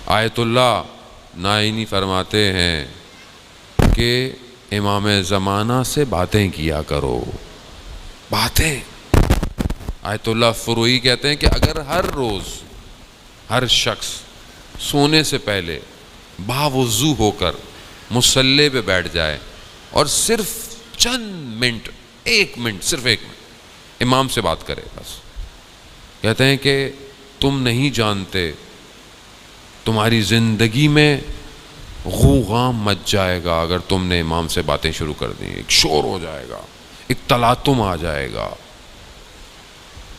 آیت اللہ نائینی فرماتے ہیں کہ امام زمانہ سے باتیں کیا کرو. باتیں. آیت اللہ فروئی کہتے ہیں کہ اگر ہر روز ہر شخص سونے سے پہلے باوضو ہو کر مصلی پہ بیٹھ جائے اور صرف چند منٹ، صرف ایک منٹ امام سے بات کرے بس. کہتے ہیں کہ تم نہیں جانتے تمہاری زندگی میں غوغام مچ جائے گا اگر تم نے امام سے باتیں شروع کر دیں. ایک شور ہو جائے گا، ایک تلاطم آ جائے گا.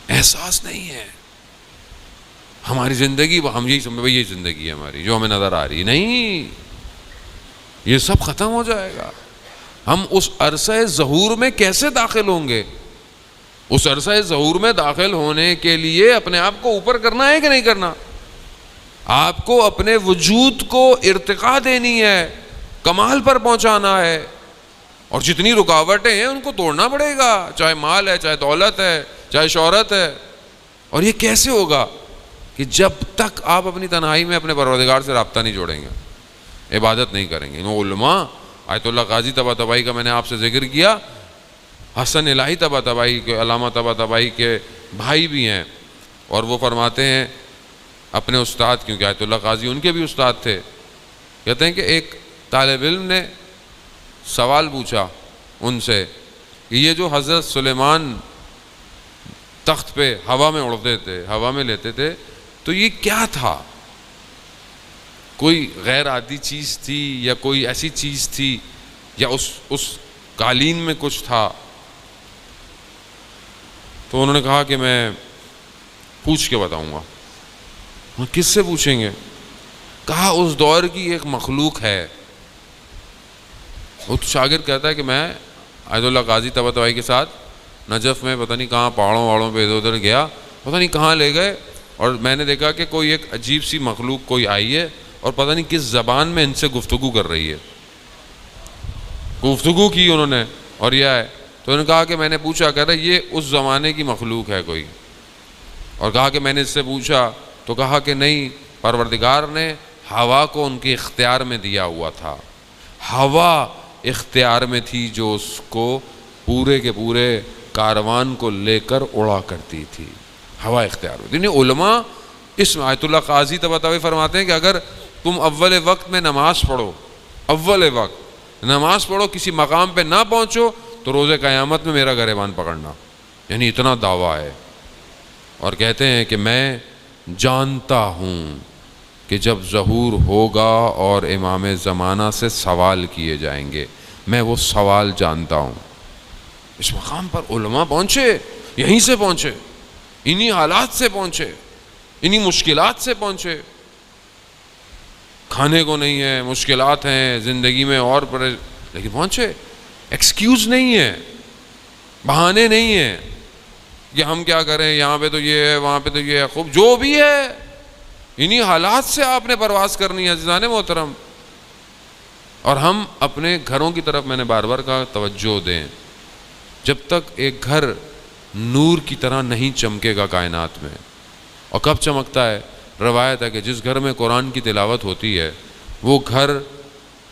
احساس نہیں ہے ہماری زندگی، ہم یہی سمجھے بھائی یہ زندگی ہے ہماری جو ہمیں نظر آ رہی. نہیں، یہ سب ختم ہو جائے گا. ہم اس عرصہ ظہور میں کیسے داخل ہوں گے؟ اس عرصہ ظہور میں داخل ہونے کے لیے اپنے آپ کو اوپر کرنا ہے کہ نہیں کرنا؟ آپ کو اپنے وجود کو ارتقاء دینی ہے، کمال پر پہنچانا ہے، اور جتنی رکاوٹیں ہیں ان کو توڑنا پڑے گا، چاہے مال ہے، چاہے دولت ہے، چاہے شہرت ہے. اور یہ کیسے ہوگا؟ کہ جب تک آپ اپنی تنہائی میں اپنے پروردگار سے رابطہ نہیں جوڑیں گے، عبادت نہیں کریں گے. وہ علماء، آیت اللہ قاضی طباطبائی کا میں نے آپ سے ذکر کیا، حسن الہی طباطبائی کے، علامہ طباطبائی کے بھائی بھی ہیں، اور وہ فرماتے ہیں اپنے استاد، کیونکہ آیت اللہ قاضی ان کے بھی استاد تھے، کہتے ہیں کہ ایک طالب علم نے سوال پوچھا ان سے کہ یہ جو حضرت سلیمان تخت پہ ہوا میں اڑتے تھے، ہوا میں لیتے تھے، تو یہ کیا تھا؟ کوئی غیر عادی چیز تھی یا کوئی ایسی چیز تھی یا اس قالین میں کچھ تھا؟ تو انہوں نے کہا کہ میں پوچھ کے بتاؤں گا. کس سے پوچھیں گے؟ کہا اس دور کی ایک مخلوق ہے. وہ شاگرد کہتا ہے کہ میں آیت اللہ قاضی طباطبائی کے ساتھ نجف میں پتہ نہیں کہاں پہاڑوں وہاڑوں پہ ادھر ادھر گیا، پتہ نہیں کہاں لے گئے، اور میں نے دیکھا کہ کوئی ایک عجیب سی مخلوق کوئی آئی ہے اور پتہ نہیں کس زبان میں ان سے گفتگو کر رہی ہے. گفتگو کی انہوں نے، اور یہ ہے. تو انہوں نے کہا کہ میں نے پوچھا، کہہ رہا یہ اس زمانے کی مخلوق ہے کوئی. اور کہا کہ میں نے اس سے پوچھا تو کہا کہ نہیں، پروردگار نے ہوا کو ان کے اختیار میں دیا ہوا تھا. ہوا اختیار میں تھی جو اس کو پورے کے پورے کاروان کو لے کر اڑا کرتی تھی. ہوا اختیار میں. یعنی علماء اس میں آیت اللہ قاضی طباطبائی فرماتے ہیں کہ اگر تم اول وقت میں نماز پڑھو، اول وقت نماز پڑھو، کسی مقام پہ نہ پہنچو تو روز قیامت میں میرا گریبان پکڑنا. یعنی اتنا دعویٰ ہے. اور کہتے ہیں کہ میں جانتا ہوں کہ جب ظہور ہوگا اور امام زمانہ سے سوال کیے جائیں گے، میں وہ سوال جانتا ہوں. اس مقام پر علماء پہنچے، یہیں سے پہنچے، انہی حالات سے پہنچے، انہی مشکلات سے پہنچے. کھانے کو نہیں ہے، مشکلات ہیں زندگی میں اور لیکن پہنچے. ایکسکیوز نہیں ہے، بہانے نہیں ہیں کہ ہم کیا کریں، یہاں پہ تو یہ ہے، وہاں پہ تو یہ ہے. خوب جو بھی ہے انہی حالات سے آپ نے پرواز کرنی ہے عزیزان محترم. اور ہم اپنے گھروں کی طرف، میں نے بار بار کہا، توجہ دیں. جب تک ایک گھر نور کی طرح نہیں چمکے گا کائنات میں. اور کب چمکتا ہے؟ روایت ہے کہ جس گھر میں قرآن کی تلاوت ہوتی ہے وہ گھر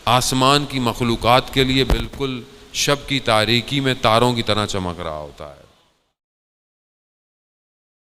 آسمان کی مخلوقات کے لیے بالکل شب کی تاریکی میں تاروں کی طرح چمک رہا ہوتا ہے.